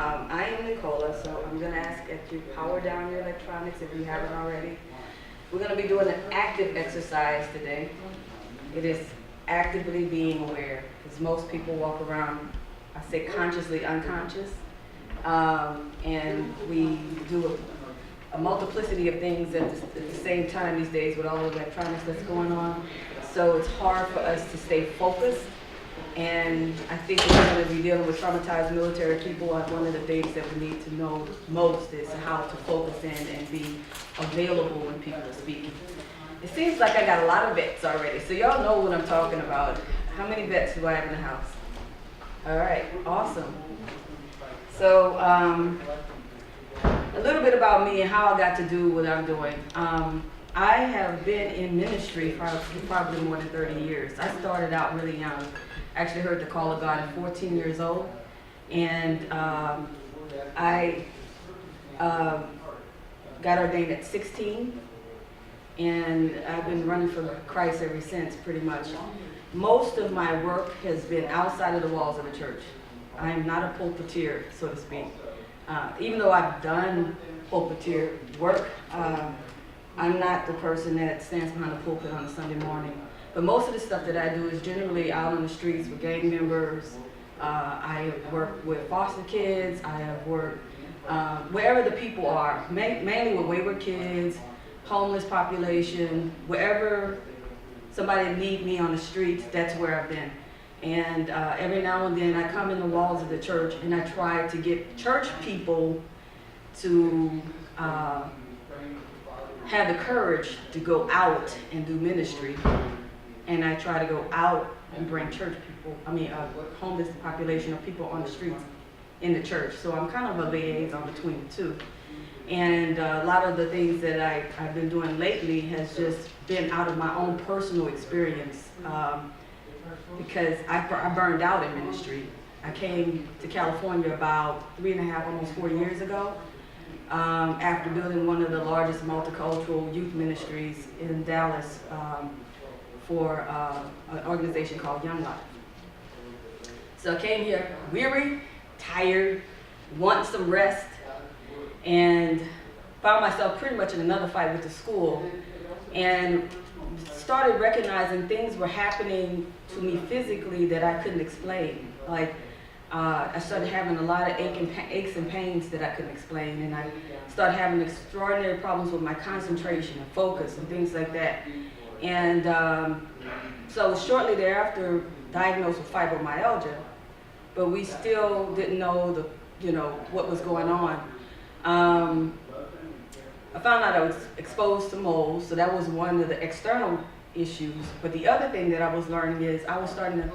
I am Nicola, so I'm going to ask that you power down your electronics if you haven't already. We're going to be doing an active exercise today. It is actively being aware, because most people walk around, I say consciously unconscious, and we do a multiplicity of things at the same time these days with all the electronics that's going on. So it's hard for us to stay focused. And I think we're going to be dealing with traumatized military people. One of the things that we need to know most is how to focus in and be available when people are speaking. It seems like I got a lot of vets already, so y'all know what I'm talking about. How many vets do I have in the house? All right, awesome. So a little bit about me and how I got to do what I'm doing. I have been in ministry for probably more than 30 years. I started out really young. Actually heard the call of God at 14 years old, and I got ordained at 16, and I've been running for Christ ever since, pretty much. Most of my work has been outside of the walls of the church. I am not a pulpiteer, so to speak. Even though I've done pulpiteer work, I'm not the person that stands behind the pulpit on a Sunday morning. But most of the stuff that I do is generally out on the streets with gang members. I have worked with foster kids. I have worked wherever the people are, mainly with wayward kids, homeless population, wherever somebody needs me on the streets, that's where I've been. And every now and then I come in the walls of the church and I try to get church people to have the courage to go out and do ministry. And I try to go out and bring church people, homeless population or people on the streets in the church. So I'm kind of a liaison between the two. And a lot of the things that I've been doing lately has just been out of my own personal experience, because I burned out in ministry. I came to California about 3.5, almost 4 years ago, after building one of the largest multicultural youth ministries in Dallas, for an organization called Young Life. So I came here weary, tired, wanting some rest, and found myself pretty much in another fight with the school, and started recognizing things were happening to me physically that I couldn't explain. Like I started having a lot of aches and pains that I couldn't explain, and I started having extraordinary problems with my concentration and focus and things like that. And so shortly thereafter, diagnosed with fibromyalgia, but we still didn't know what was going on. I found out I was exposed to mold, so that was one of the external issues. But the other thing that I was learning is I was starting to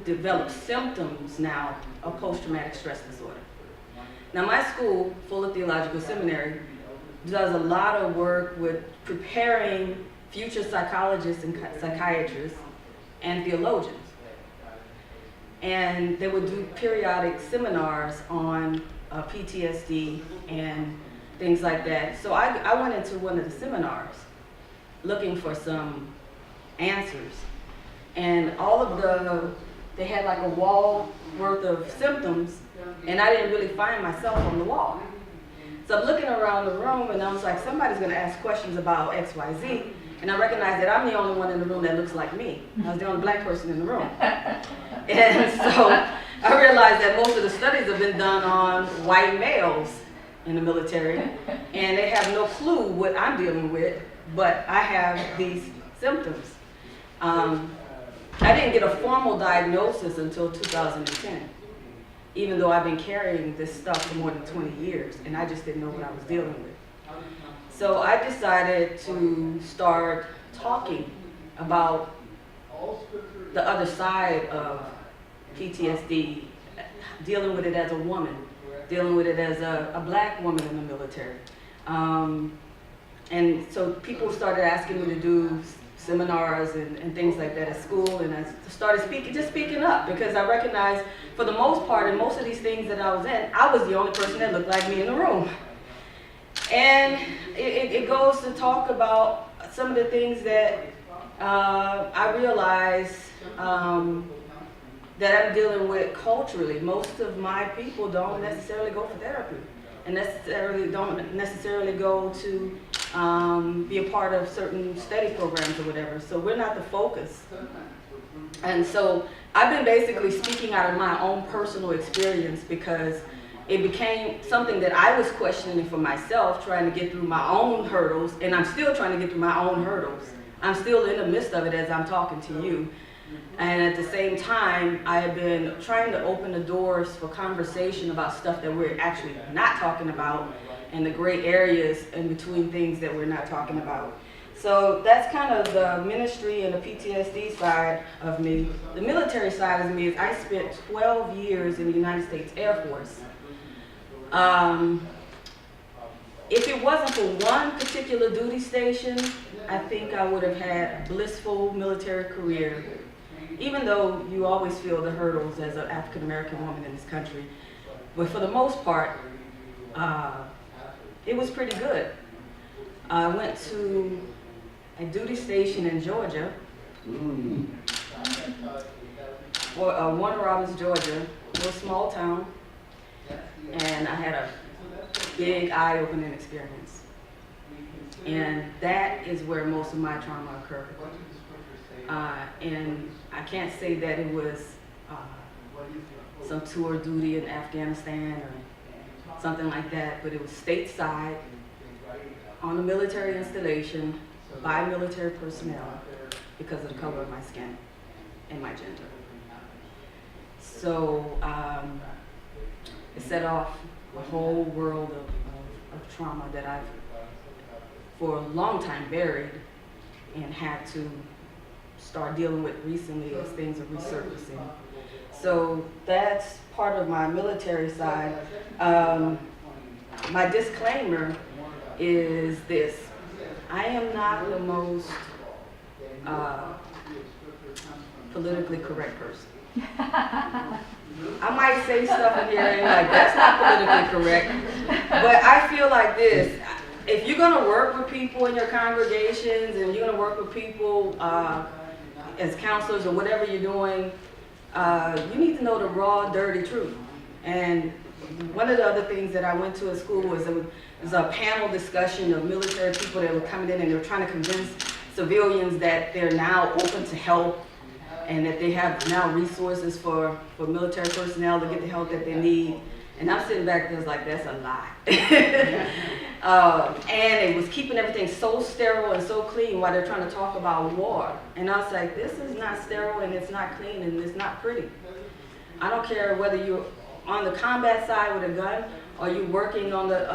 develop symptoms now of post-traumatic stress disorder. Now my school, Fuller Theological Seminary, does a lot of work with preparing future psychologists and psychiatrists and theologians. And they would do periodic seminars on PTSD and things like that. So I went into one of the seminars looking for some answers. And they had like a wall worth of symptoms, and I didn't really find myself on the wall. So I'm looking around the room and I was like, somebody's gonna ask questions about X, Y, Z. And I recognized that I'm the only one in the room that looks like me. I was the only black person in the room. And so I realized that most of the studies have been done on white males in the military, and they have no clue what I'm dealing with, but I have these symptoms. I didn't get a formal diagnosis until 2010, even though I've been carrying this stuff for more than 20 years, and I just didn't know what I was dealing with. So I decided to start talking about the other side of PTSD, dealing with it as a woman, dealing with it as a black woman in the military. And so people started asking me to do seminars and things like that at school, and I started speaking up, because I recognized for the most part in most of these things that I was in, I was the only person that looked like me in the room. And it goes to talk about some of the things that I realized that I'm dealing with culturally. Most of my people don't necessarily go for therapy, and don't necessarily go to be a part of certain study programs or whatever. So we're not the focus. And so I've been basically speaking out of my own personal experience, because it became something that I was questioning for myself, trying to get through my own hurdles, and I'm still trying to get through my own hurdles. I'm still in the midst of it as I'm talking to you. And at the same time, I have been trying to open the doors for conversation about stuff that we're actually not talking about, and the gray areas in between things that we're not talking about. So that's kind of the ministry and the PTSD side of me. The military side of me is I spent 12 years in the United States Air Force. If it wasn't for one particular duty station, I think I would have had a blissful military career, even though you always feel the hurdles as an African American woman in this country. But for the most part, it was pretty good. I went to a duty station in Georgia, Warner Robins, Georgia, a little small town, and I had a big eye-opening experience. And that is where most of my trauma occurred. And I can't say that it was some tour duty in Afghanistan or something like that, but it was stateside, on a military installation, by military personnel, because of the color of my skin and my gender. So it set off a whole world of trauma that I've, for a long time, buried and had to start dealing with recently as things are resurfacing. So that's part of my military side. My disclaimer is this: I am not the most politically correct person. I might say stuff in here and like, that's not politically correct, but I feel like this: if you're gonna work with people in your congregations and you're gonna work with people as counselors or whatever you're doing, you need to know the raw, dirty truth. And one of the other things that I went to at school was a panel discussion of military people that were coming in, and they were trying to convince civilians that they're now open to help and that they have now resources for military personnel to get the help that they need. And I'm sitting back there like, that's a lie. And it was keeping everything so sterile and so clean while they're trying to talk about war. And I was like, this is not sterile, and it's not clean, and it's not pretty. I don't care whether you're on the combat side with a gun or you're working on the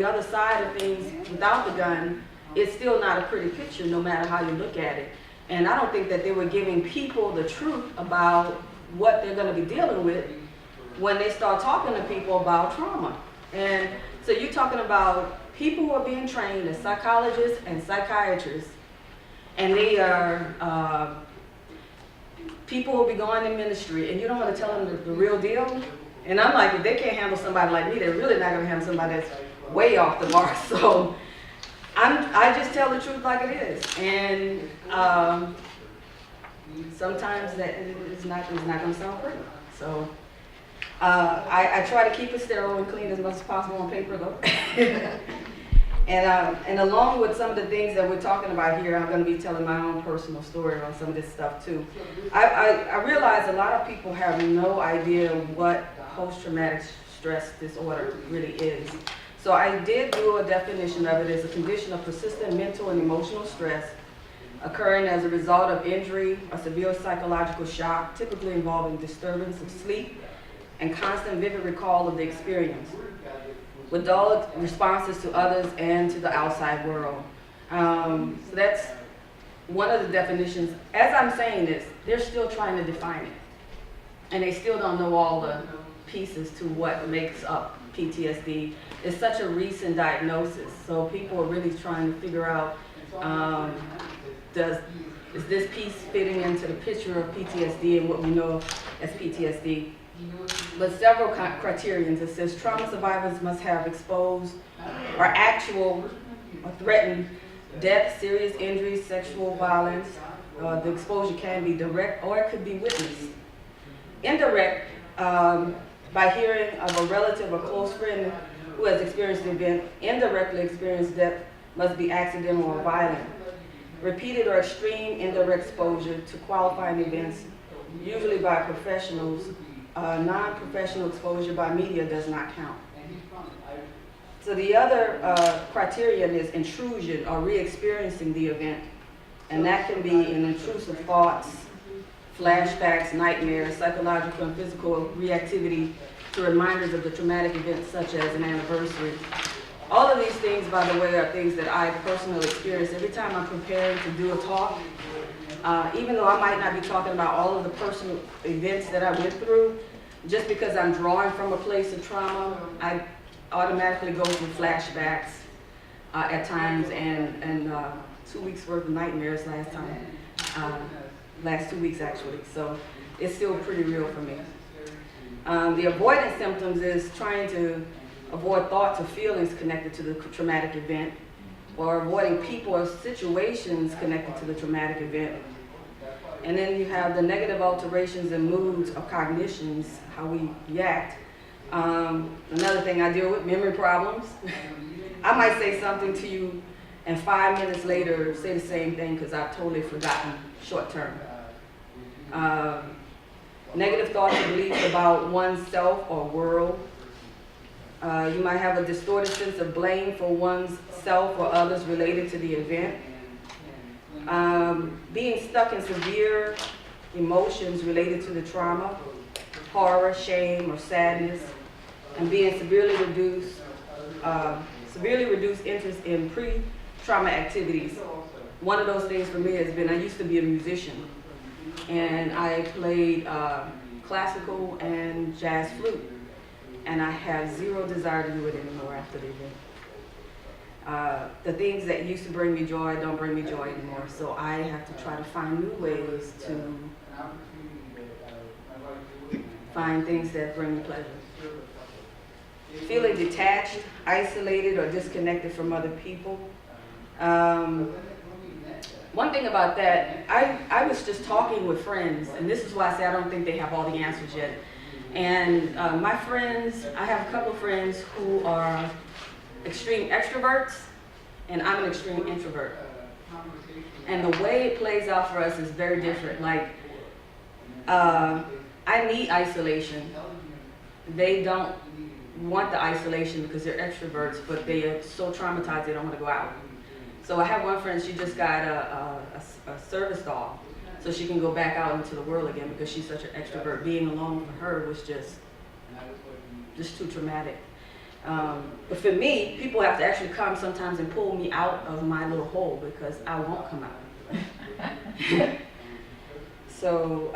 other side of things without the gun. It's still not a pretty picture, no matter how you look at it. And I don't think that they were giving people the truth about what they're going to be dealing with when they start talking to people about trauma. And so you're talking about people who are being trained as psychologists and psychiatrists, and they are people who will be going in ministry, and you don't want to tell them the real deal. And I'm like, if they can't handle somebody like me, they're really not going to handle somebody that's way off the mark. So I just tell the truth like it is. And sometimes that is not going to sound pretty. So I try to keep it sterile and clean as much as possible on paper, though. And along with some of the things that we're talking about here, I'm going to be telling my own personal story on some of this stuff too. I realize a lot of people have no idea what post-traumatic stress disorder really is. So I did do a definition of it as a condition of persistent mental and emotional stress occurring as a result of injury or severe psychological shock, typically involving disturbance of sleep and constant vivid recall of the experience, with dull responses to others and to the outside world. So that's one of the definitions. As I'm saying this, they're still trying to define it. And they still don't know all the pieces to what makes up PTSD. It's such a recent diagnosis, so people are really trying to figure out, is this piece fitting into the picture of PTSD and what we know as PTSD? But several criterions. It says trauma survivors must have exposed or actual or threatened death, serious injuries, sexual violence. The exposure can be direct or it could be witnessed. Indirect, by hearing of a relative or close friend who has experienced the event, indirectly experienced death must be accidental or violent. Repeated or extreme indirect exposure to qualifying events, usually by professionals, non-professional exposure by media does not count. So the other criterion is intrusion or re-experiencing the event. And that can be in intrusive thoughts, flashbacks, nightmares, psychological and physical reactivity to reminders of the traumatic events such as an anniversary. All of these things, by the way, are things that I personally experience every time I'm preparing to do a talk. Even though I might not be talking about all of the personal events that I went through, just because I'm drawing from a place of trauma, I automatically go through flashbacks at times and 2 weeks worth of nightmares last time, last 2 weeks actually. So it's still pretty real for me. The avoidance symptoms is trying to avoid thoughts or feelings connected to the traumatic event, or avoiding people or situations connected to the traumatic event. And then you have the negative alterations in moods or cognitions, how we react. Another thing I deal with, memory problems. I might say something to you and 5 minutes later say the same thing because I've totally forgotten short term. Negative thoughts and beliefs about oneself or world. You might have a distorted sense of blame for one's self or others related to the event. Being stuck in severe emotions related to the trauma, horror, shame, or sadness, and being severely reduced interest in pre-trauma activities. One of those things for me has been, I used to be a musician, and I played classical and jazz flute. And I have zero desire to do it anymore after the event. The things that used to bring me joy don't bring me joy anymore. So I have to try to find new ways to find things that bring me pleasure. Feeling detached, isolated, or disconnected from other people. One thing about that, I was just talking with friends, and this is why I say I don't think they have all the answers yet. And my friends, I have a couple of friends who are extreme extroverts, and I'm an extreme introvert. And the way it plays out for us is very different. Like, I need isolation. They don't want the isolation because they're extroverts, but they are so traumatized they don't want to go out. So I have one friend, she just got a service dog, so she can go back out into the world again because she's such an extrovert. Being alone for her was just too traumatic. But for me, people have to actually come sometimes and pull me out of my little hole because I won't come out. So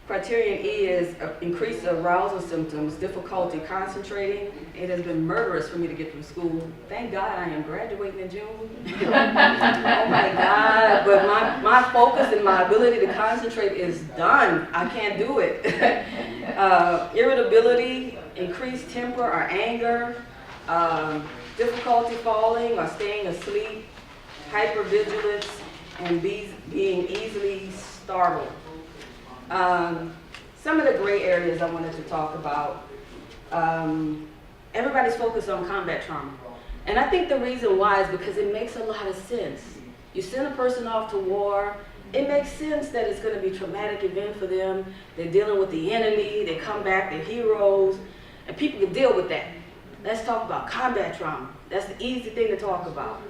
criterion E is increased arousal symptoms, difficulty concentrating. It has been murderous for me to get through school. Thank God I am graduating in June. Oh my God, but my focus and my ability to concentrate is done. I can't do it. Irritability, increased temper or anger, difficulty falling or staying asleep, hypervigilance, and being easily startled. Some of the gray areas I wanted to talk about. Everybody's focused on combat trauma. And I think the reason why is because it makes a lot of sense. You send a person off to war, it makes sense that it's going to be a traumatic event for them. They're dealing with the enemy, they come back, they're heroes, and people can deal with that. Let's talk about combat trauma. That's the easy thing to talk about.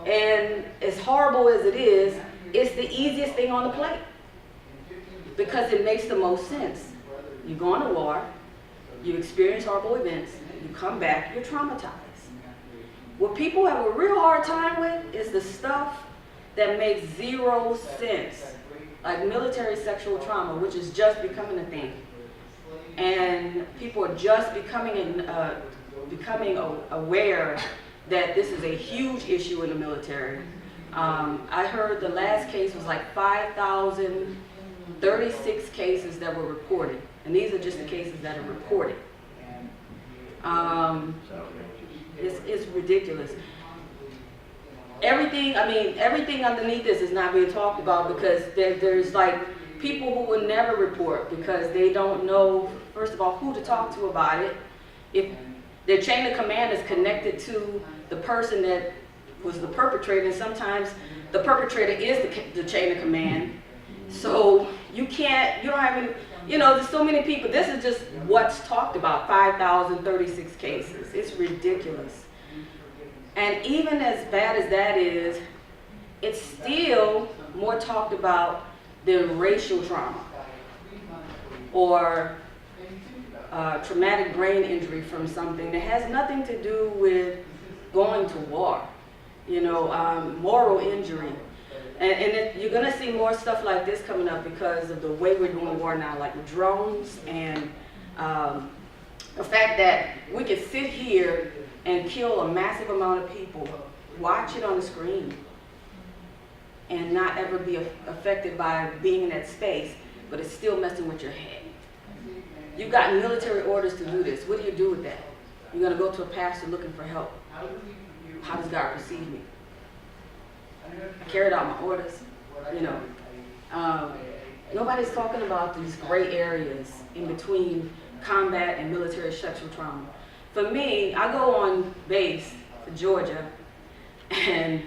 And as horrible as it is, it's the easiest thing on the plate because it makes the most sense. You go on a war, you experience horrible events, you come back, you're traumatized. What people have a real hard time with is the stuff that makes zero sense, like military sexual trauma, which is just becoming a thing. And people are just becoming aware that this is a huge issue in the military. I heard the last case was like 5,036 cases that were reported. And these are just the cases that are reported. It's ridiculous. Everything underneath this is not being talked about because there's like people who will never report because they don't know, first of all, who to talk to about it. If their chain of command is connected to the person that was the perpetrator, and sometimes the perpetrator is the chain of command. So you don't have any, there's so many people. This is just what's talked about, 5,036 cases. It's ridiculous. And even as bad as that is, it's still more talked about than racial trauma or traumatic brain injury from something that has nothing to do with going to war, moral injury. And you're going to see more stuff like this coming up because of the way we're doing war now, like with drones and the fact that we can sit here and kill a massive amount of people, watch it on the screen, and not ever be affected by being in that space, but it's still messing with your head. You've got military orders to do this. What do you do with that? You're going to go to a pastor looking for help. How does God receive me? I carried out my orders, Nobody's talking about these gray areas in between combat and military sexual trauma. For me, I go on base to Georgia, and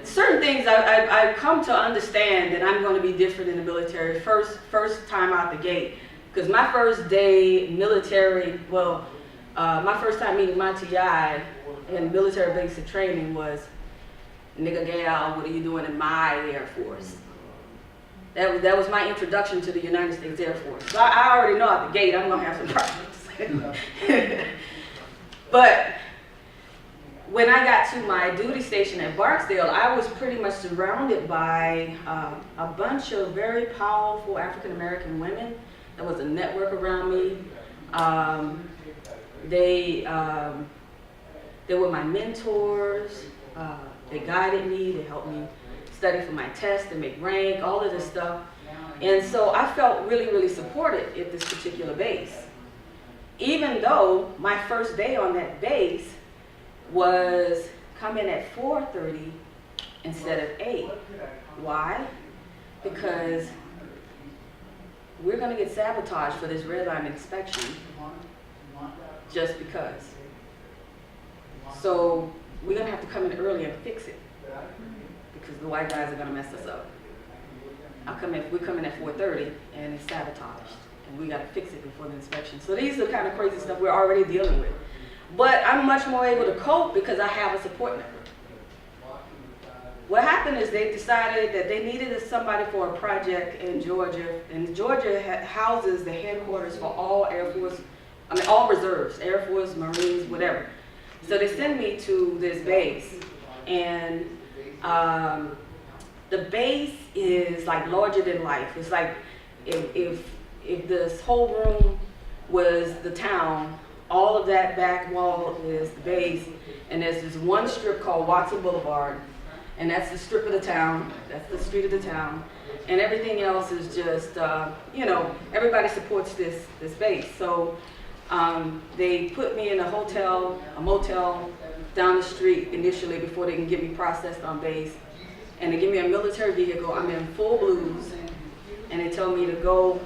certain things I've come to understand that I'm going to be different in the military. First time out the gate, because my first day military, my first time meeting my TI in military basic training was, "Nigga gal, what are you doing in my Air Force?" That was my introduction to the United States Air Force. So I already know out the gate I'm gonna have some problems. But when I got to my duty station at Barksdale, I was pretty much surrounded by a bunch of very powerful African American women. There was a network around me. They were my mentors. They guided me. They helped me study for my tests and make rank, all of this stuff. And so I felt really, really supported at this particular base. Even though my first day on that base was come in at 4:30 instead of 8. Why? Because we're going to get sabotaged for this red line inspection just because. So we're going to have to come in early and fix it because the white guys are going to mess us up. We come in at 4:30 and it's sabotaged and we got to fix it before the inspection. So these are the kind of crazy stuff we're already dealing with. But I'm much more able to cope because I have a support network. What happened is they decided that they needed somebody for a project in Georgia, and Georgia houses the headquarters for all all reserves, Air Force, Marines, whatever. So they send me to this base, and the base is like larger than life. It's like if this whole room was the town, all of that back wall is the base, and there's this one strip called Watson Boulevard, and that's the strip of the town, that's the street of the town, and everything else is just, everybody supports this base. So they put me in a motel down the street initially before they can get me processed on base, and they give me a military vehicle. I'm in full blues, and they tell me to go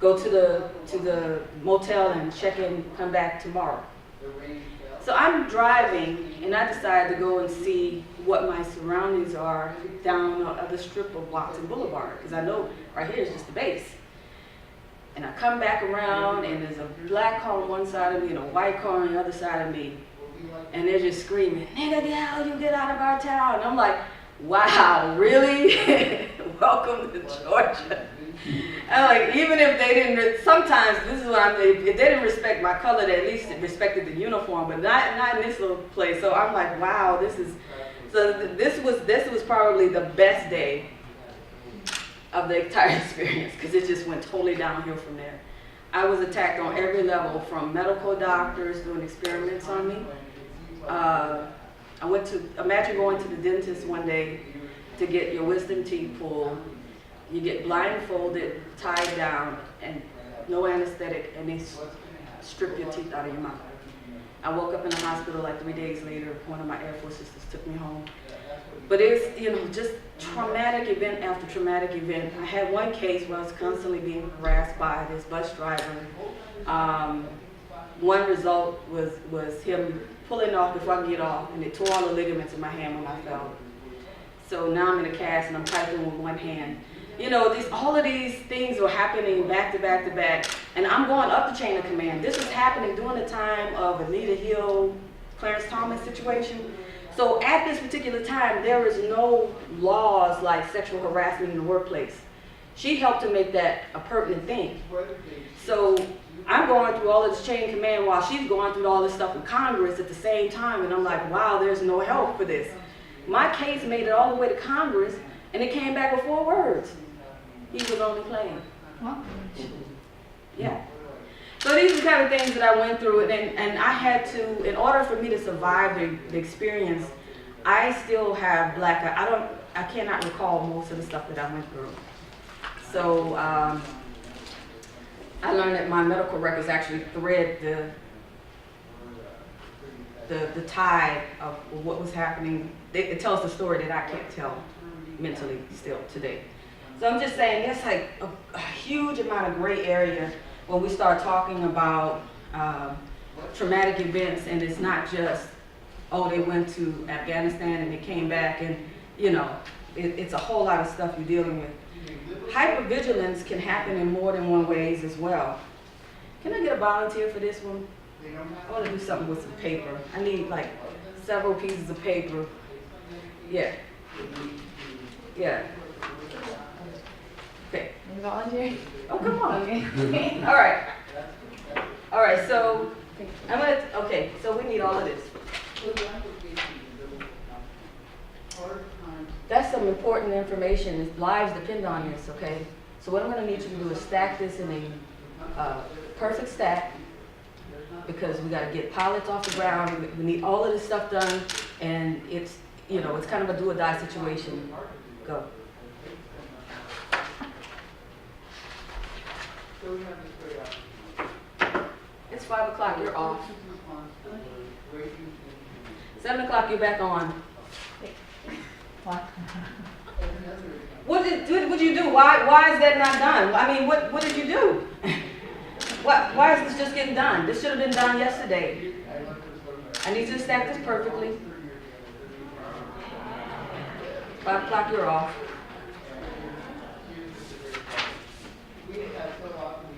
to the motel and check in, come back tomorrow. So I'm driving, and I decided to go and see what my surroundings are down the strip of Watson Boulevard, because I know right here is just the base. And I come back around, and there's a black car on one side of me and a white car on the other side of me, and they're just screaming, "Nigga, gal, you get out of our town." And I'm like, wow, really? Welcome to Georgia. And like, even if they didn't, sometimes this is what I'm saying, if they didn't respect my color, they at least respected the uniform, but not in this little place. So I'm like, wow, this was probably the best day of the entire experience, because it just went totally downhill from there. I was attacked on every level, from medical doctors doing experiments on me. Imagine going to the dentist one day to get your wisdom teeth pulled. You get blindfolded, tied down, and no anesthetic, and they strip your teeth out of your mouth. I woke up in the hospital like 3 days later. One of my Air Force sisters took me home. But it's, you know, just traumatic event after traumatic event. I had one case where I was constantly being harassed by this bus driver. One result was him pulling off before I could get off, and it tore all the ligaments in my hand when I fell. So now I'm in a cast and I'm typing with one hand. You know, all of these things were happening back to back to back, and I'm going up the chain of command. This was happening during the time of Anita Hill, Clarence Thomas situation. So at this particular time, there is no laws like sexual harassment in the workplace. She helped to make that a pertinent thing. So I'm going through all of this chain of command while she's going through all this stuff in Congress at the same time, and I'm like, wow, there's no help for this. My case made it all the way to Congress, and it came back with 4 words. He was only playing. Yeah. So these are the kind of things that I went through, and I had to, in order for me to survive the experience, I still have black eye. I cannot recall most of the stuff that I went through. So I learned that my medical records actually thread the tide of what was happening. It tells the story that I can't tell mentally still today. So I'm just saying there's like a huge amount of gray area when we start talking about traumatic events, and it's not just, oh, they went to Afghanistan and they came back, and you know, it's a whole lot of stuff you're dealing with. Hypervigilance can happen in more than one ways as well. Can I get a volunteer for this one? I want to do something with some paper. I need like several pieces of paper. Yeah. Yeah. Okay. You volunteer? Oh, come on. Okay. All right. All right, so okay, so we need all of this. That's some important information. Lives depend on this, okay? So what I'm going to need you to do is stack this in a perfect stack, because we got to get pilots off the ground. We need all of this stuff done, and it's, you know, it's kind of a do or die situation. Go. It's 5 o'clock, you're off. 7 o'clock, you're back on. What? What did you do? Why is that not done? I mean, what did you do? Why is this just getting done? This should have been done yesterday. I need you to stack this perfectly. 5 o'clock, you're off.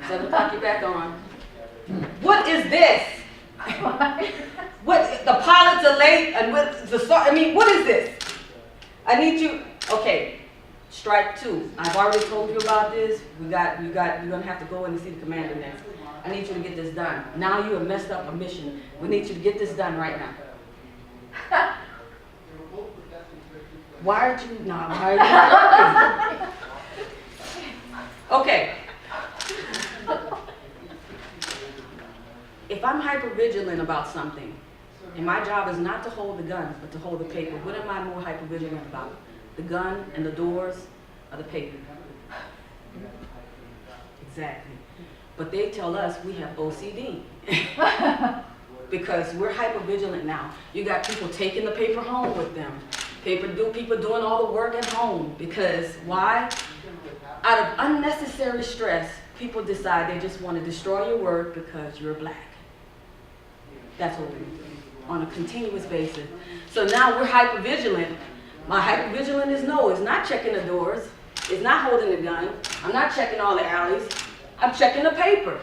7 o'clock, you're back on. What is this? What, the pilots are late, and what is this? I need you, okay, strike 2. I've already told you about this. You're gonna have to go in and see the commander next. I need you to get this done. Now you have messed up a mission. We need you to get this done right now. Why are you not working? Okay. If I'm hypervigilant about something, and my job is not to hold the guns, but to hold the paper, what am I more hypervigilant about? The gun and the doors, or the paper? Exactly. But they tell us we have OCD. Because we're hypervigilant now. You got people taking the paper home with them. People doing all the work at home. Because why? Out of unnecessary stress, people decide they just want to destroy your work because you're black. That's what we do on a continuous basis. So now we're hypervigilant. My hypervigilant is no, it's not checking the doors. It's not holding the gun. I'm not checking all the alleys. I'm checking the paper.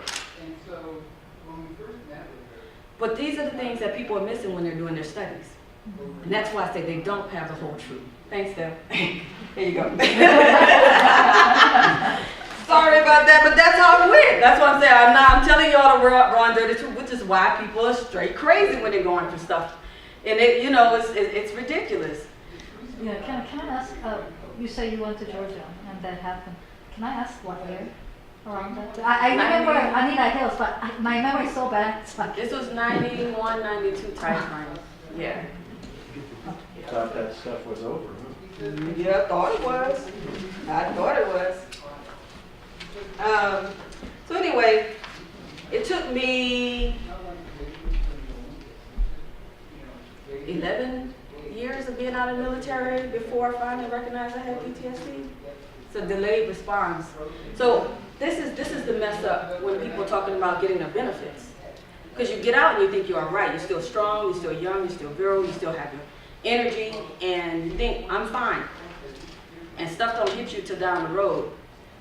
But these are the things that people are missing when they're doing their studies. And that's why I say they don't have the whole truth. Thanks, Steph. Here you go. Sorry about that, but that's how it went. That's what I'm saying. I'm telling y'all the raw and dirty truth, which is why people are straight crazy when they're going through stuff. And it, you know, it's ridiculous. Yeah, can I ask, you say you went to Georgia and that happened. Can I ask what year around that? I remember Anita Hills, but my memory is so bad. This was 91, 92 time frame. Yeah. Thought that stuff was over, huh? Yeah, I thought it was. I thought it was. So anyway, it took me 11 years of being out of the military before I finally recognized I had PTSD. It's a delayed response. So this is the mess up when people are talking about getting their benefits. Because you get out and you think you're all right. You're still strong, you're still young, you're still virile, you still have your energy, and you think, I'm fine. And stuff don't hit you till down the road.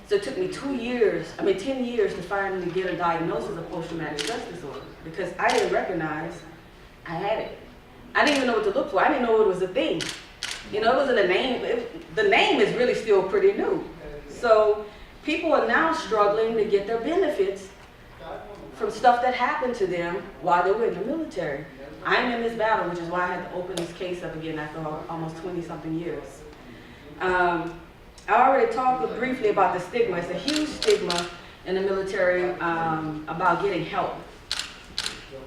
So it took me 10 years to finally get a diagnosis of post-traumatic stress disorder because I didn't recognize I had it. I didn't even know what to look for. I didn't know it was a thing. You know, it wasn't a name. The name is really still pretty new. So people are now struggling to get their benefits from stuff that happened to them while they were in the military. I'm in this battle, which is why I had to open this case up again after almost 20-something years. I already talked briefly about the stigma. It's a huge stigma in the military about getting help.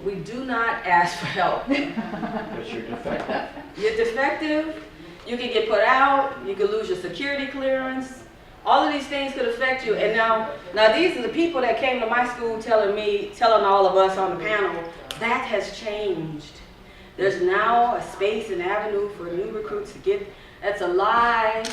We do not ask for help. Because you're defective. You're defective, you can get put out, you can lose your security clearance. All of these things could affect you. And now these are the people that came to my school telling all of us on the panel, that has changed. There's now a space and avenue for new recruits to get. That's a lie.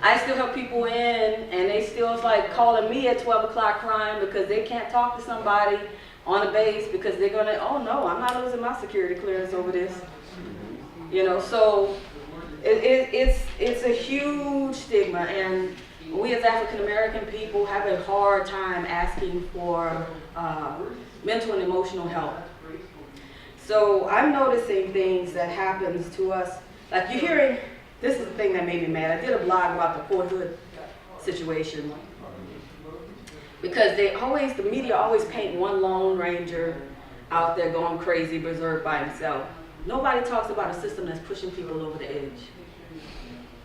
I still have people in, and they still like calling me at 12 o'clock crying because they can't talk to somebody on the base because they're gonna, oh no, I'm not losing my security clearance over this. You know, so it's a huge stigma, and we as African American people have a hard time asking for mental and emotional help. So I'm noticing things that happens to us, like you're hearing. This is the thing that made me mad. I did a blog about the Fort Hood situation because the media always paint one Lone Ranger out there going crazy, berserk by himself. Nobody talks about a system that's pushing people over the edge.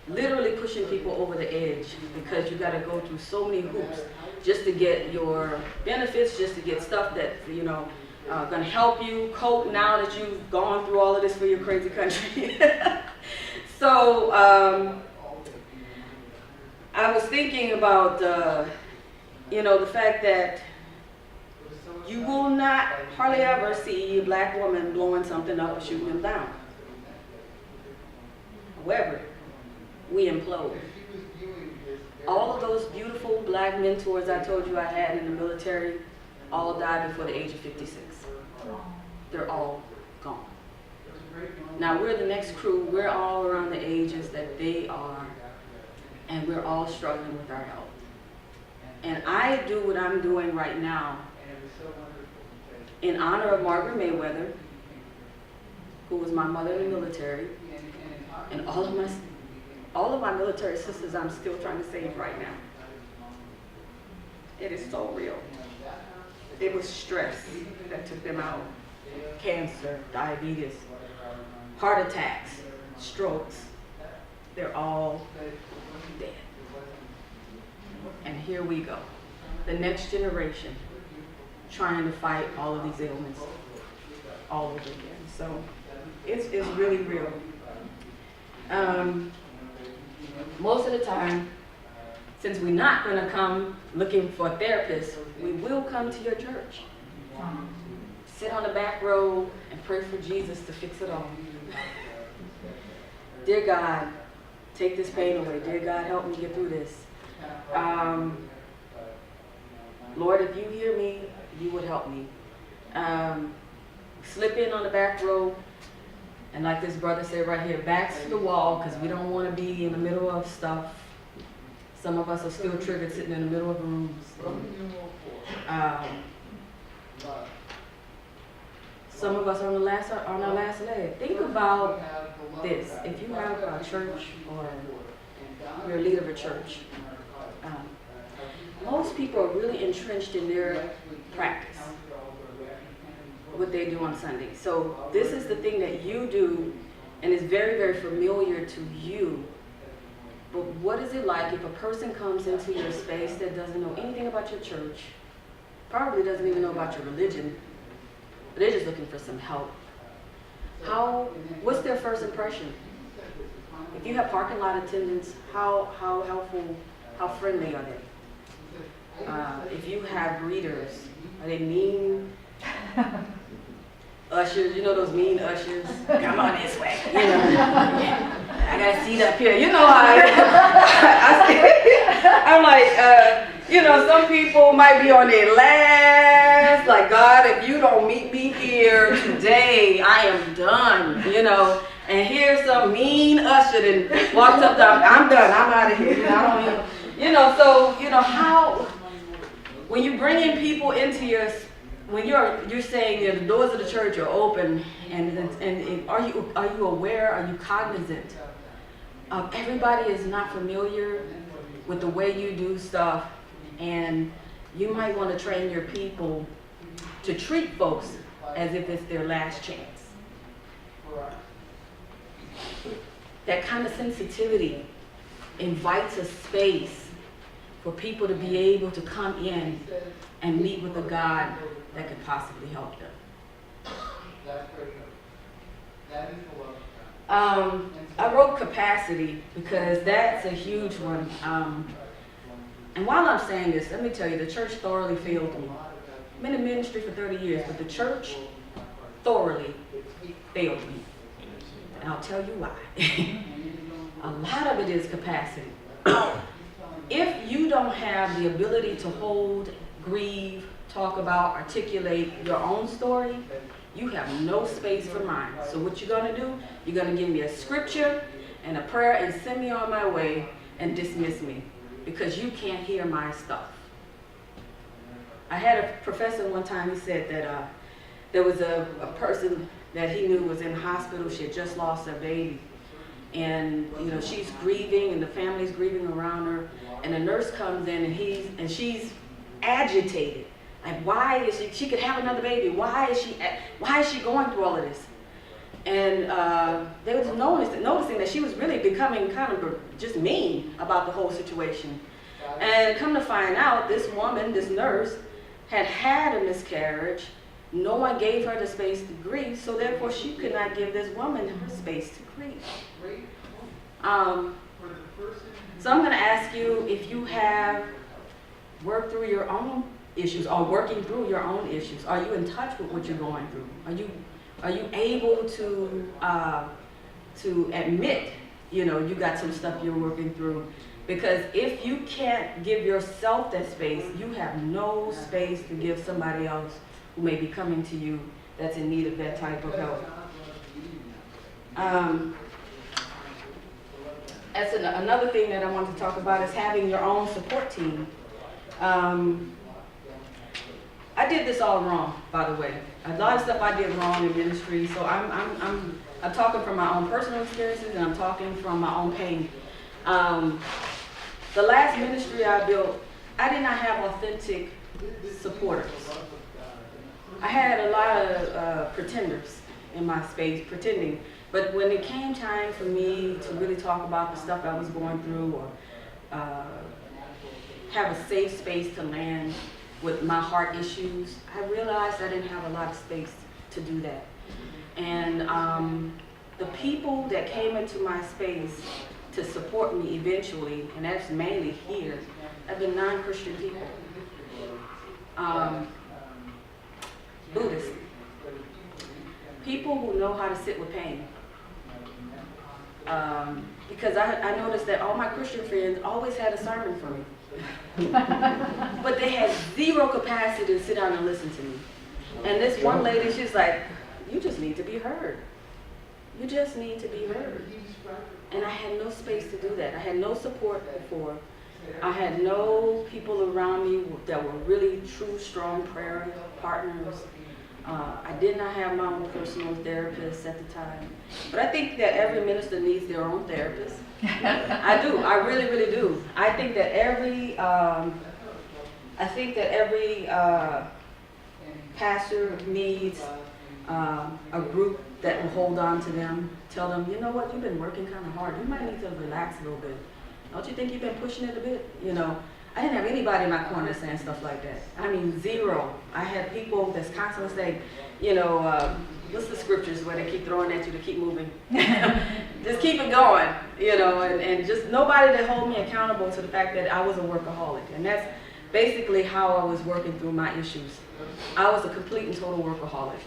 Literally pushing people over the edge because you got to go through so many hoops just to get your benefits, just to get stuff that, you know, going to help you cope now that you've gone through all of this for your crazy country. So I was thinking about, you know, the fact that you will not hardly ever see a black woman blowing something up or shooting them down. However, we implode. All of those beautiful black mentors I told you I had in the military all died before the age of 56. They're all gone. Now we're the next crew, we're all around the ages that they are, and we're all struggling with our health. And I do what I'm doing right now in honor of Margaret Mayweather, who was my mother in the military, and all of my military sisters I'm still trying to save right now. It is so real. It was stress that took them out. Cancer, diabetes, heart attacks, strokes, they're all dead. And here we go, the next generation trying to fight all of these ailments all over again. So it's really real. Most of the time, since we're not going to come looking for a therapist, we will come to your church. Sit on the back row and pray for Jesus to fix it all. Dear God, take this pain away. Dear God, help me get through this. Lord, if you hear me, you would help me. Slip in on the back row, and like this brother said right here, backs to the wall, because we don't want to be in the middle of stuff. Some of us are still triggered sitting in the middle of rooms. Some of us are on our last leg. Think about this. If you have a church or you're a leader of a church, most people are really entrenched in their practice, what they do on Sunday. So this is the thing that you do, and it's very, very familiar to you. But what is it like if a person comes into your space that doesn't know anything about your church, probably doesn't even know about your religion, but they're just looking for some help? What's their first impression? If you have parking lot attendants, how helpful, how friendly are they? If you have greeters, are they mean? ushers, you know those mean ushers, come on this way, you know. I got a seat up here, you know how I'm like, you know, some people might be on their last, like, God, if you don't meet me here today, I am done, you know. And here's some mean usher that walks up to, I'm done, I'm out of here, you know, I don't even, you know, so, you know, how, when you bring in people into your, when you're saying that the doors of the church are open, and are you aware, are you cognizant of everybody is not familiar with the way you do stuff, and you might want to train your people to treat folks as if it's their last chance. That kind of sensitivity invites a space for people to be able to come in and meet with a God that could possibly help them. I wrote capacity because that's a huge one. And while I'm saying this, let me tell you, the church thoroughly failed me. I've been in ministry for 30 years, but the church thoroughly failed me. And I'll tell you why. A lot of it is capacity. If you don't have the ability to hold, grieve, talk about, articulate your own story, you have no space for mine. So what you're going to do, you're going to give me a scripture and a prayer and send me on my way and dismiss me because you can't hear my stuff. I had a professor one time, he said that there was a person that he knew was in the hospital. She had just lost her baby. And you know, she's grieving and the family's grieving around her. And the nurse comes in and she's agitated. Like, why is she could have another baby. Why is she going through all of this? And they was noticing that she was really becoming kind of just mean about the whole situation. And come to find out, this woman, this nurse, had a miscarriage. No one gave her the space to grieve, so therefore she could not give this woman her space to grieve. So I'm going to ask you if you have worked through your own issues or working through your own issues. Are you in touch with what you're going through? Are you able to admit, you know, you got some stuff you're working through? Because if you can't give yourself that space, you have no space to give somebody else who may be coming to you that's in need of that type of help. That's another thing that I want to talk about is having your own support team. I did this all wrong, by the way. A lot of stuff I did wrong in ministry, so I'm talking from my own personal experiences and I'm talking from my own pain. The last ministry I built, I did not have authentic supporters. I had a lot of pretenders in my space, pretending. But when it came time for me to really talk about the stuff I was going through or have a safe space to land with my heart issues, I realized I didn't have a lot of space to do that. And the people that came into my space to support me eventually, and that's mainly here, have been non-Christian people. Buddhists. People who know how to sit with pain. Because I noticed that all my Christian friends always had a sermon for me. But they had zero capacity to sit down and listen to me. And this one lady, she's like, you just need to be heard. You just need to be heard. And I had no space to do that. I had no support before. I had no people around me that were really true, strong prayer partners. I did not have my own personal therapist at the time. But I think that every minister needs their own therapist. I do. I really, really do. I think that every pastor needs a group that will hold on to them, tell them, you know what, you've been working kind of hard. You might need to relax a little bit. Don't you think you've been pushing it a bit? You know, I didn't have anybody in my corner saying stuff like that. I mean, zero. I had people that's constantly saying, you know, what's the scriptures where they keep throwing at you to keep moving? Just keep it going, you know, and just nobody to hold me accountable to the fact that I was a workaholic. And that's basically how I was working through my issues. I was a complete and total workaholic.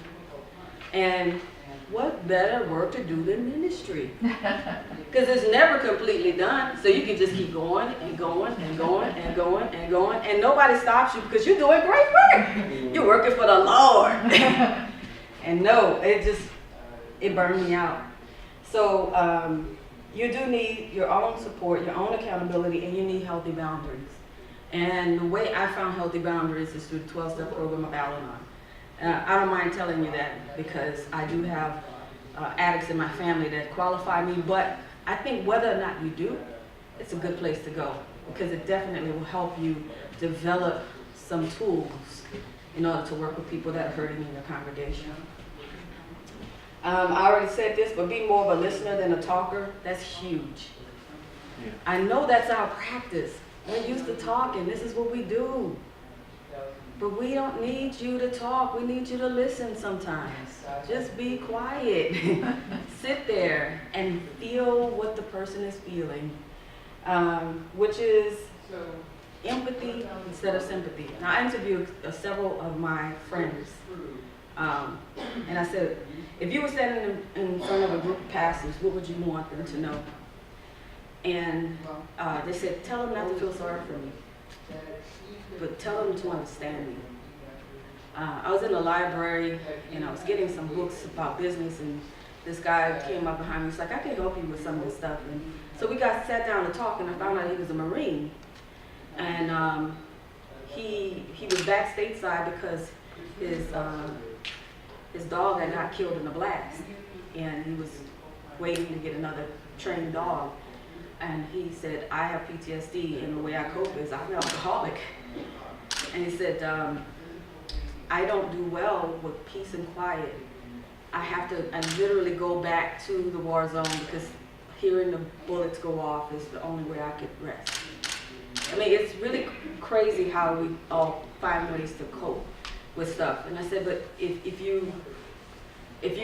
And what better work to do than ministry? Because it's never completely done. So you can just keep going and going and going and going and going. And nobody stops you because you're doing great work. You're working for the Lord. And no, it burned me out. So you do need your own support, your own accountability, and you need healthy boundaries. And the way I found healthy boundaries is through the 12-step program of Al-Anon. I don't mind telling you that because I do have addicts in my family that qualify me, but I think whether or not you do, it's a good place to go because it definitely will help you develop some tools in order to work with people that are hurting in your congregation. I already said this, but be more of a listener than a talker, that's huge. Yeah. I know that's our practice. We're used to talking, this is what we do. But we don't need you to talk, we need you to listen sometimes. Just be quiet. Sit there and feel what the person is feeling, which is empathy instead of sympathy. Now, I interviewed several of my friends, and I said, if you were standing in front of a group of pastors, what would you want them to know? And they said, tell them not to feel sorry for me, but tell them to understand me. I was in the library and I was getting some books about business, and this guy came up behind me. He's like, I can help you with some of this stuff. And so we sat down to talk, and I found out he was a Marine. And he was back stateside because his dog had got killed in a blast, and he was waiting to get another trained dog. And he said, I have PTSD, and the way I cope is I'm an alcoholic. And he said, I don't do well with peace and quiet. I literally go back to the war zone because hearing the bullets go off is the only way I could rest. I mean, it's really crazy how we all find ways to cope with stuff. And I said, but if you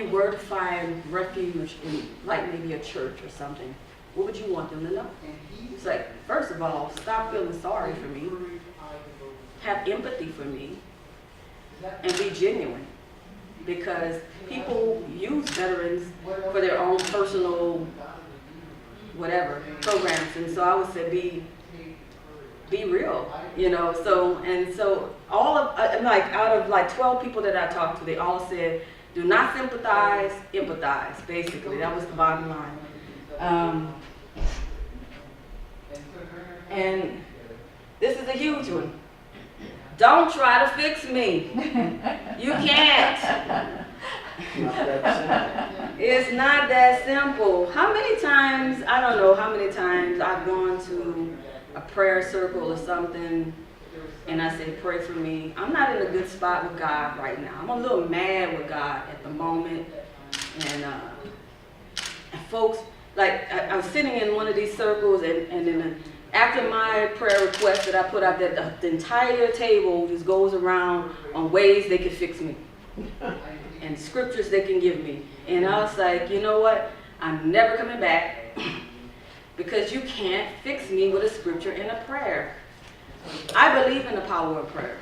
were to find refuge in, like, maybe a church or something, what would you want them to know? It's like, first of all, stop feeling sorry for me, have empathy for me, and be genuine. Because people use veterans for their own personal, whatever, programs. And so I would say be real, you know. So all of, out of 12 people that I talked to, they all said, do not sympathize, empathize, basically. That was the bottom line. And this is a huge one. Don't try to fix me. You can't. It's not that simple. How many times, I don't know how many times I've gone to a prayer circle or something and I say, pray for me. I'm not in a good spot with God right now. I'm a little mad with God at the moment. And folks, like, I was sitting in one of these circles, and then after my prayer request that I put out there, the entire table just goes around on ways they can fix me and scriptures they can give me. And I was like, you know what? I'm never coming back because you can't fix me with a scripture and a prayer. I believe in the power of prayer.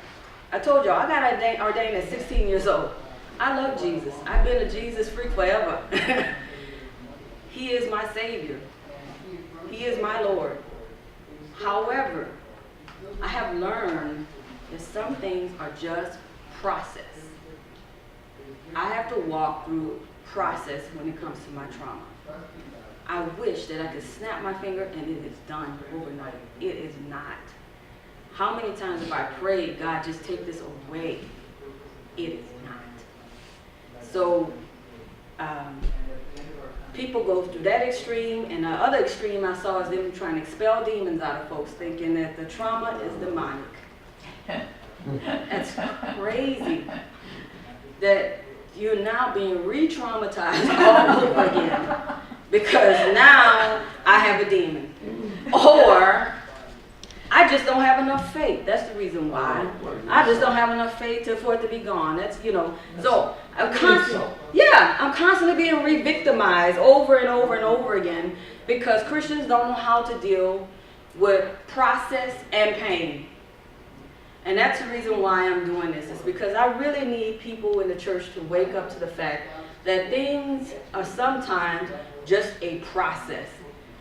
I told y'all, I got ordained at 16 years old. I love Jesus. I've been a Jesus freak forever. He is my Savior. He is my Lord. However, I have learned that some things are just process. I have to walk through process when it comes to my trauma. I wish that I could snap my finger and it is done overnight. It is not. How many times have I prayed, God, just take this away? It is not. So, people go through that extreme, and the other extreme I saw is them trying to expel demons out of folks, thinking that the trauma is demonic. That's crazy. That you're now being re-traumatized all over again because now I have a demon. Or I just don't have enough faith. That's the reason why. I just don't have enough faith for it to be gone. That's, you know. So I'm constantly being re-victimized over and over and over again because Christians don't know how to deal with process and pain. And that's the reason why I'm doing this. It's because I really need people in the church to wake up to the fact that things are sometimes just a process.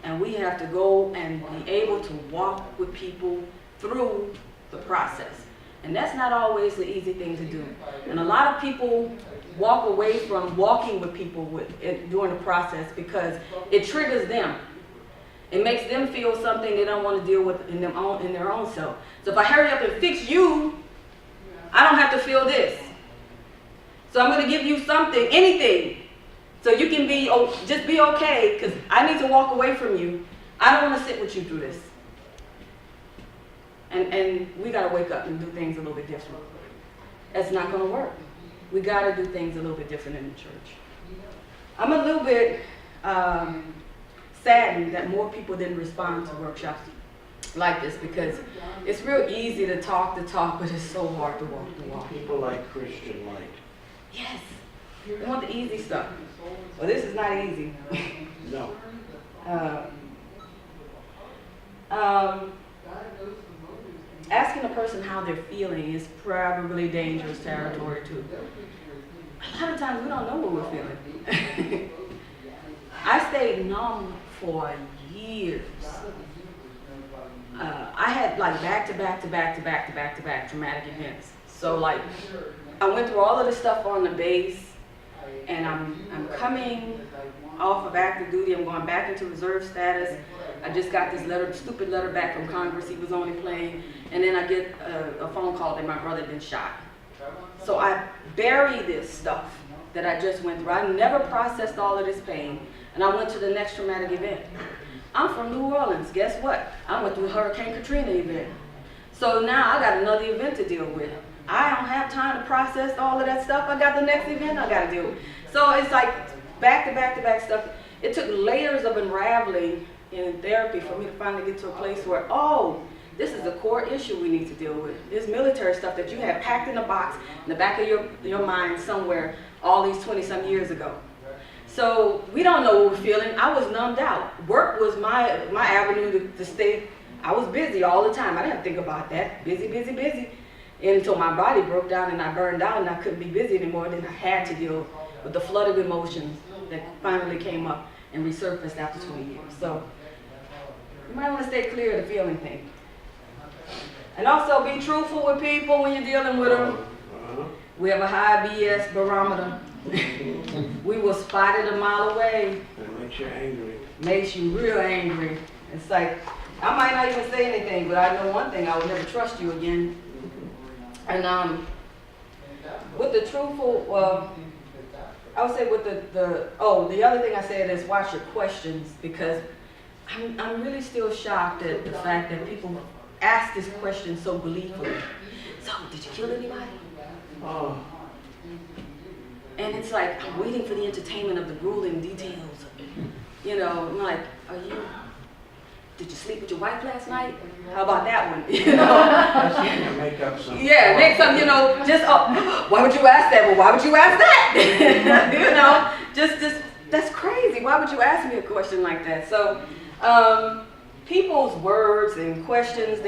And we have to go and be able to walk with people through the process. And that's not always the easy thing to do. And a lot of people walk away from walking with people during the process because it triggers them. It makes them feel something they don't want to deal with in their own self. So if I hurry up and fix you, I don't have to feel this. So I'm going to give you something, anything, so you can just be okay, because I need to walk away from you. I don't want to sit with you through this. And we got to wake up and do things a little bit different. That's not going to work. We got to do things a little bit different in the church. I'm a little bit saddened that more people didn't respond to workshops like this, because it's real easy to talk, but it's so hard to walk the walk. People like Christian light. Yes. They want the easy stuff. Well, this is not easy. No. Asking a person how they're feeling is probably dangerous territory too. A lot of times we don't know what we're feeling. I stayed numb for years. I had like back-to-back traumatic events. So like, I went through all of this stuff on the base, and I'm coming off of active duty. I'm going back into reserve status. I just got this stupid letter back from Congress. He was only playing, and then I get a phone call that my brother had been shot. So I bury this stuff that I just went through. I never processed all of this pain, and I went to the next traumatic event. I'm from New Orleans. Guess what? I went through Hurricane Katrina event. So now I got another event to deal with. I don't have time to process all of that stuff. I got the next event I got to deal with. So it's like back stuff. It took layers of unraveling in therapy for me to finally get to a place where, oh, this is a core issue we need to deal with. This military stuff that you had packed in a box in the back of your mind somewhere all these 20-some years ago. So we don't know what we're feeling. I was numbed out. Work was my avenue to stay. I was busy all the time. I didn't think about that. Busy. Until my body broke down and I burned out and I couldn't be busy anymore. Then I had to deal with the flood of emotions that finally came up and resurfaced after 20 years. So you might want to stay clear of the feeling thing. And also be truthful with people when you're dealing with them. We have a high BS barometer. We will spot it a mile away. It makes you angry. Makes you real angry. It's like, I might not even say anything, but I know one thing, I will never trust you again. And with the truthful, I would say with the other thing I said is watch your questions, because I'm really still shocked at the fact that people ask this question so gleefully. So, did you kill anybody? Oh. And it's like, I'm waiting for the entertainment of the grueling details. You know, I'm like, did you sleep with your wife last night? How about that one? You know? Make up something. Yeah, make some, why would you ask that? Well, why would you ask that? You know, just, that's crazy. Why would you ask me a question like that? So, people's words and questions,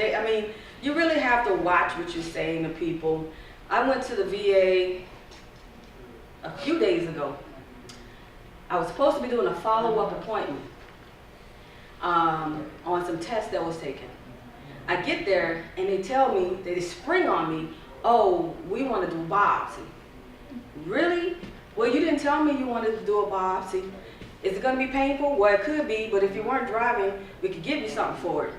you really have to watch what you're saying to people. I went to the VA a few days ago. I was supposed to be doing a follow-up appointment on some tests that was taken. I get there and they spring on me, oh, we want to do a biopsy. Really? Well, you didn't tell me you wanted to do a biopsy. Is it going to be painful? Well, it could be, but if you weren't driving, we could give you something for it.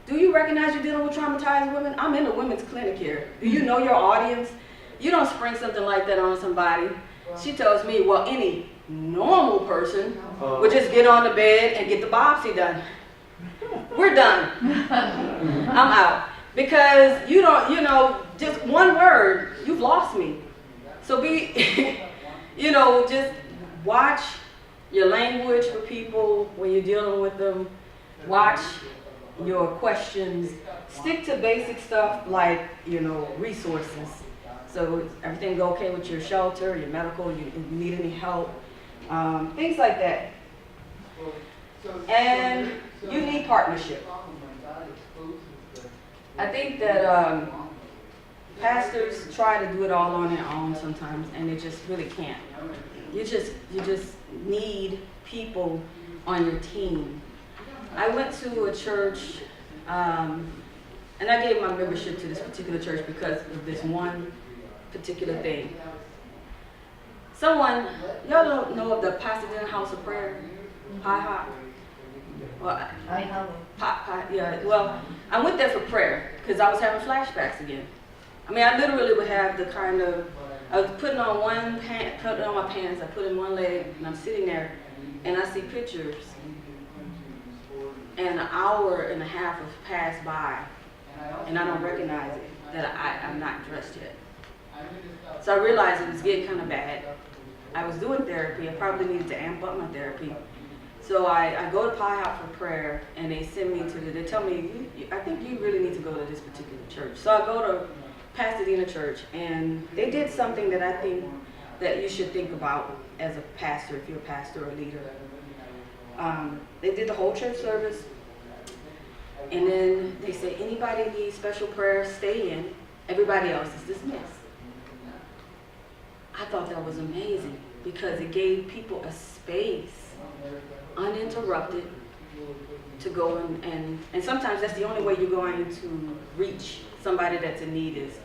Do you recognize you're dealing with traumatized women? I'm in a women's clinic here. Do you know your audience? You don't spring something like that on somebody. She tells me, well, any normal person would just get on the bed and get the biopsy done. We're done. I'm out. Because you don't, just one word, you've lost me. So just watch your language for people when you're dealing with them. Watch your questions. Stick to basic stuff like, resources. So everything go okay with your shelter, your medical, you need any help, things like that. And you need partnership. I think that pastors try to do it all on their own sometimes, and they just really can't. You just need people on your team. I went to a church, and I gave my membership to this particular church because of this one particular thing. Y'all don't know of the Pasadena House of Prayer, PIHOP? Well, I have. yeah. Well, I went there for prayer because I was having flashbacks again. I mean, I literally would have the kind of, I was putting on my pants, I put in one leg, and I'm sitting there, and I see pictures, and an hour and a half has passed by, and I don't recognize it, that I'm not dressed yet. So I realized it was getting kind of bad. I was doing therapy. I probably needed to amp up my therapy. So I go to PIHOP for prayer, and they send me they tell me, I think you really need to go to this particular church. So I go to Pasadena Church, and they did something that I think that you should think about as a pastor, if you're a pastor or a leader. They did the whole church service, and then they said, anybody needs special prayer, stay in. Everybody else is dismissed. I thought that was amazing because it gave people a space, uninterrupted, to go and sometimes that's the only way you're going to reach somebody that's in need is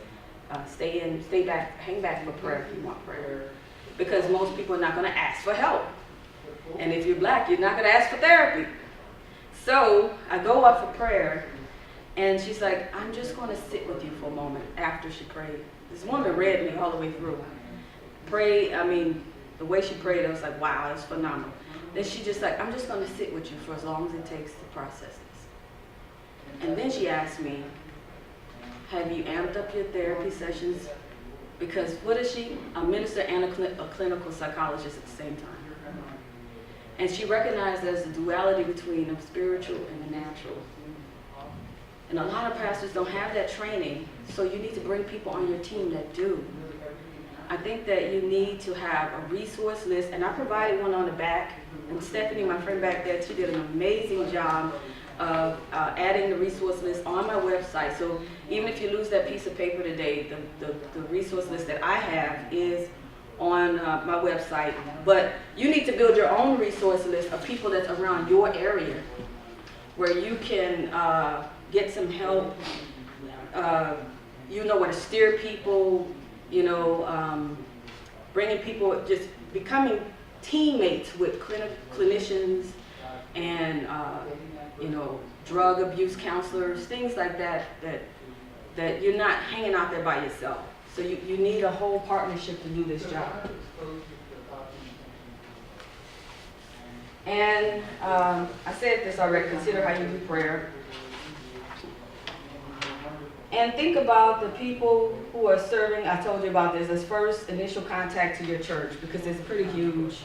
stay back, hang back for prayer if you want prayer. Because most people are not going to ask for help. And if you're black, you're not going to ask for therapy. So I go up for prayer, and she's like, I'm just going to sit with you for a moment after she prayed. This woman read me all the way through. The way she prayed, I was like, wow, that's phenomenal. Then she just like, I'm just going to sit with you for as long as it takes to process this. And then she asked me, have you amped up your therapy sessions? Because what is she? A minister and a clinical psychologist at the same time. And she recognized there's a duality between the spiritual and the natural. And a lot of pastors don't have that training, so you need to bring people on your team that do. I think that you need to have a resource list, and I provided one on the back, and Stephanie, my friend back there, she did an amazing job of adding the resource list on my website. So even if you lose that piece of paper today, the resource list that I have is on my website. But you need to build your own resource list of people that's around your area where you can get some help, where to steer people, bringing people, just becoming teammates with clinicians and drug abuse counselors, things like that you're not hanging out there by yourself. So you need a whole partnership to do this job. And I said this already, consider how you do prayer. And think about the people who are serving. I told you about this as first initial contact to your church, because it's pretty huge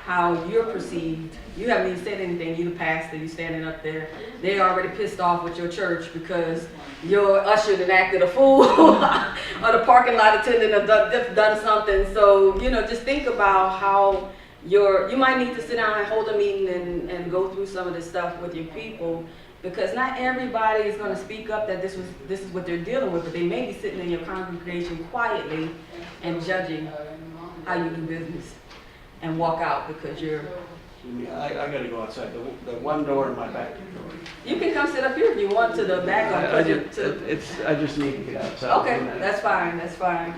how you're perceived. You haven't even said anything. You the pastor, you standing up there. They're already pissed off with your church because your usher and acted a fool or the parking lot attendant have done something. So, just think about how you might need to sit down and hold a meeting and go through some of this stuff with your people, because not everybody is going to speak up that this is what they're dealing with, but they may be sitting in your congregation quietly and judging how you do business and walk out because you're... I got to go outside. The one door in my back door. You can come sit up here if you want to the back. I just need to get outside. Okay, that's fine. That's fine.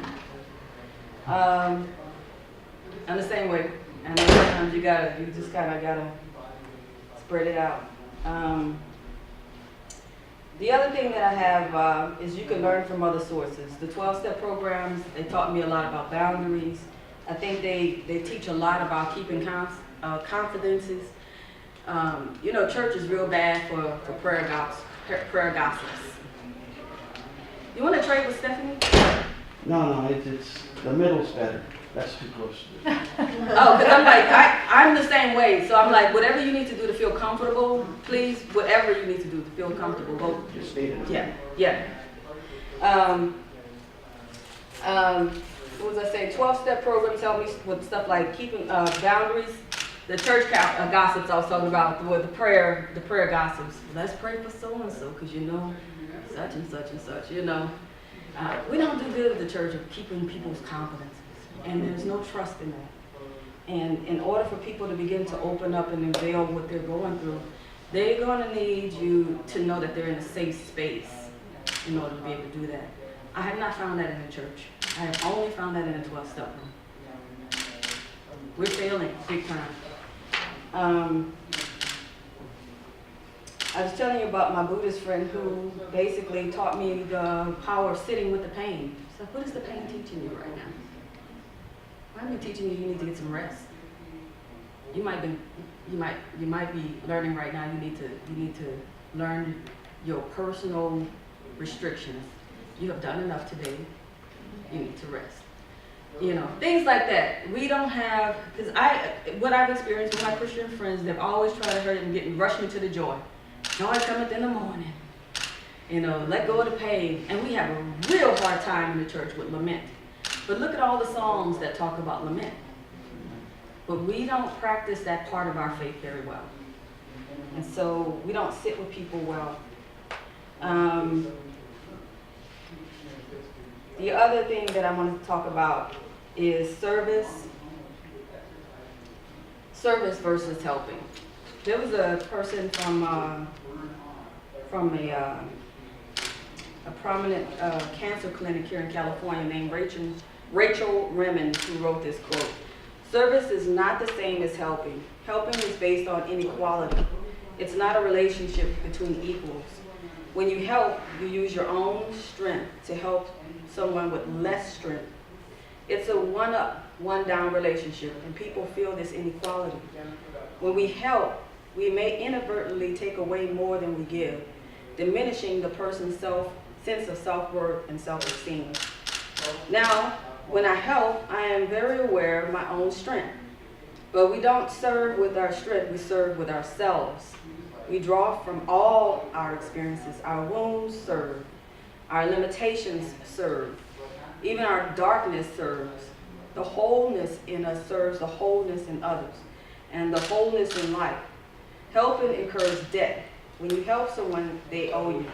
I'm the same way. And sometimes you just kind of gotta spread it out. The other thing that I have is you can learn from other sources. The 12-step programs, they taught me a lot about boundaries. I think they teach a lot about keeping confidences. Church is real bad for prayer gossips. You want to trade with Stephanie? No, it's the middle's better. That's too close to it. Oh, because I'm like, I'm the same way. So I'm like, whatever you need to do to feel comfortable, please, whatever you need to do to feel comfortable, go. Just state it. Yeah. What was I saying? 12-step programs help me with stuff like keeping boundaries. The church gossips I was talking about, with the prayer gossips. Let's pray for so-and-so, because such and such and such, We don't do good at the church of keeping people's confidences, and there's no trust in that. And in order for people to begin to open up and unveil what they're going through, they're going to need you to know that they're in a safe space in order to be able to do that. I have not found that in the church. I have only found that in a 12-step room. We're failing big time. I was telling you about my Buddhist friend who basically taught me the power of sitting with the pain. So what is the pain teaching you right now? I'm teaching you need to get some rest. You might be learning right now. You need to learn your personal restrictions. You have done enough today. You need to rest. You know, things like that. We don't have, because what I've experienced with my Christian friends, they've always tried to hurt and rush me to the joy. Joy cometh in the morning. You know, let go of the pain. And we have a real hard time in the church with lament. But look at all the songs that talk about lament. But we don't practice that part of our faith very well. And so we don't sit with people well. The other thing that I wanted to talk about is service versus helping. There was a person from a prominent cancer clinic here in California named Rachel Remond, who wrote this quote. Service is not the same as helping. Helping is based on inequality. It's not a relationship between equals. When you help, you use your own strength to help someone with less strength. It's a one-up, one-down relationship, and people feel this inequality. When we help, we may inadvertently take away more than we give, diminishing the person's sense of self-worth and self-esteem. Now, when I help, I am very aware of my own strength. But we don't serve with our strength, we serve with ourselves. We draw from all our experiences. Our wounds serve. Our limitations serve. Even our darkness serves. The wholeness in us serves the wholeness in others and the wholeness in life. Helping incurs debt. When you help someone, they owe you.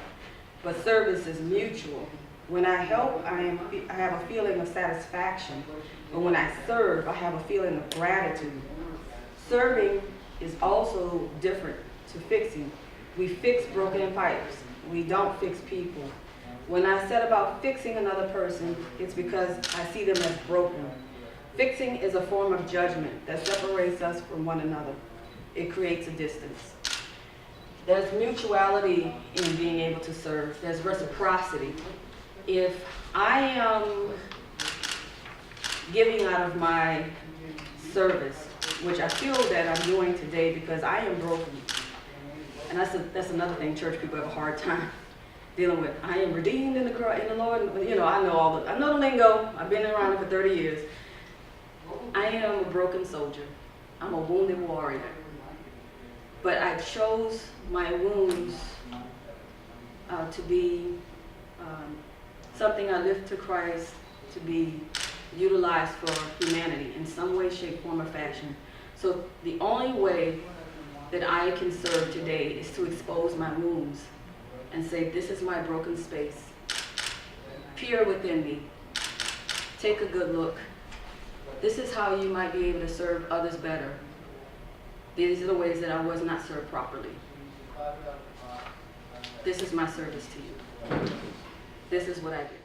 But service is mutual. When I help, I have a feeling of satisfaction. But when I serve, I have a feeling of gratitude. Serving is also different to fixing. We fix broken pipes. We don't fix people. When I said about fixing another person, it's because I see them as broken. Fixing is a form of judgment that separates us from one another. It creates a distance. There's mutuality in being able to serve. There's reciprocity. If I am giving out of my service, which I feel that I'm doing today because I am broken, and that's another thing church people have a hard time dealing with. I am redeemed in the Lord. You know, I know the lingo. I've been around it for 30 years. I am a broken soldier. I'm a wounded warrior. But I chose my wounds to be something I lift to Christ, to be utilized for humanity in some way, shape, form, or fashion. So the only way that I can serve today is to expose my wounds and say, this is my broken space. Peer within me. Take a good look. This is how you might be able to serve others better. These are the ways that I was not served properly. This is my service to you. This is what I do.